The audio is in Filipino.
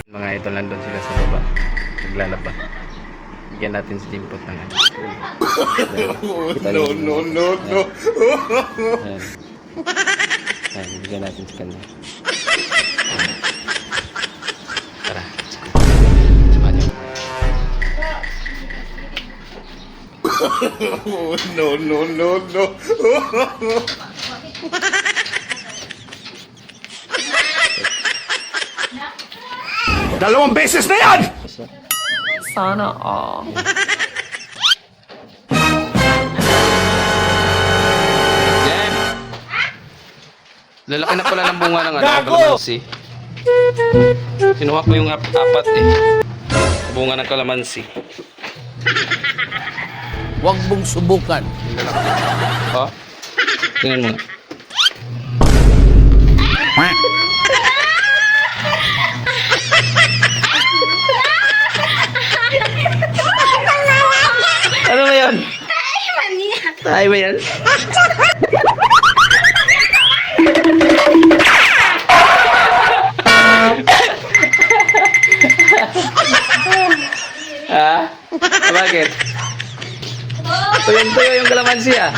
Mga ito nandun sila sa baba. Naglalaba. Bigyan natin si Jimpot ng ano. No. Ayan. Ayan, bigyan natin sa kanya. Tara. Samahan niyo. No. Dalawang beses na yan! Sana all. Jem! Lalaki na pala ng bunga ng ano, kalamansi. Kinuha ko yung apat eh. Bunga ng kalamansi. Huwag mong subukan. Oh? Tingnan mo nga. Ano ba yan? Tayo ba yan? Ha? Bakit? Tuyo yung kalamansi ah.